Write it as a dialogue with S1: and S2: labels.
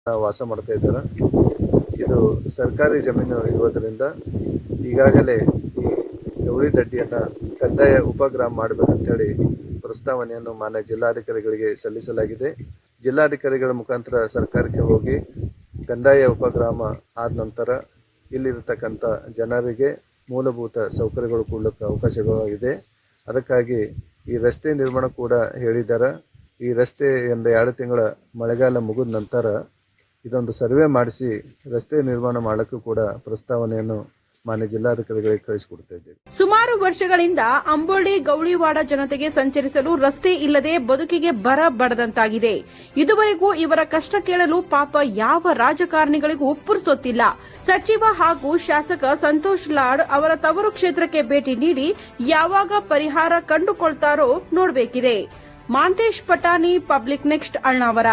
S1: ವಾಸ ಮಾಡ್ತಾ ಇದ್ದಾರೆ. ಇದು ಸರ್ಕಾರಿ ಜಮೀನು ಇರುವುದರಿಂದ ಈಗಾಗಲೇ ಈ ಗೌರಿ ದಡ್ಡಿಯನ್ನು ಕಂದಾಯ ಉಪಗ್ರಾಮ ಮಾಡಬೇಕಂತೇಳಿ ಪ್ರಸ್ತಾವನೆಯನ್ನು ಮಾನ್ಯ ಜಿಲ್ಲಾಧಿಕಾರಿಗಳಿಗೆ ಸಲ್ಲಿಸಲಾಗಿದೆ. ಜಿಲ್ಲಾಧಿಕಾರಿಗಳ ಮುಖಾಂತರ ಸರ್ಕಾರಕ್ಕೆ ಹೋಗಿ ಕಂದಾಯ ಉಪಗ್ರಾಮ ಆದ ನಂತರ ಇಲ್ಲಿರತಕ್ಕಂಥ ಜನರಿಗೆ ಮೂಲಭೂತ ಸೌಕರ್ಯಗಳು ಕೊಡಲಿಕ್ಕೆ ಅವಕಾಶಗಳು ಇದೆ. ಅದಕ್ಕಾಗಿ ಈ ರಸ್ತೆ ನಿರ್ಮಾಣ ಕೂಡ ಹೇಳಿದ್ದಾರೆ. ಈ ರಸ್ತೆ 2 ತಿಂಗಳ ಮಳೆಗಾಲ ಮುಗಿದ ನಂತರ ಇದೊಂದು ಸರ್ವೆ ಮಾಡಿಸಿ ರಸ್ತೆ ನಿರ್ಮಾಣ ಮಾಡಲಿಕ್ಕೂ ಕೂಡ ಪ್ರಸ್ತಾವನೆಯನ್ನು ಮಾನ್ಯ ಜಿಲ್ಲಾಧಿಕಾರಿಗಳಿಗೆ ಕಳಿಸಿಕೊಡ್ತಾ ಇದ್ದೇವೆ.
S2: ಸುಮಾರು ವರ್ಷಗಳಿಂದ ಅಂಬೋಳಿ ಗೌಳಿವಾಡ ಜನತೆಗೆ ಸಂಚರಿಸಲು ರಸ್ತೆ ಇಲ್ಲದೆ ಬದುಕಿಗೆ ಬರ ಬಡದಂತಾಗಿದೆ. ಇದುವರೆಗೂ ಇವರ ಕಷ್ಟ ಕೇಳಲು ಪಾಪ ಯಾವ ರಾಜಕಾರಣಿಗಳಿಗೂ ಪುರ್ಸೊತ್ತಿಲ್ಲ. ಸಚಿವ ಹಾಗೂ ಶಾಸಕ ಸಂತೋಷ್ ಲಾಡ್ ಅವರ ತವರು ಕ್ಷೇತ್ರಕ್ಕೆ ಭೇಟಿ ನೀಡಿ ಯಾವಾಗ ಪರಿಹಾರ ಕಂಡುಕೊಳ್ತಾರೋ ನೋಡಬೇಕಿದೆ. Mantesh Patani, public next, Alnavar.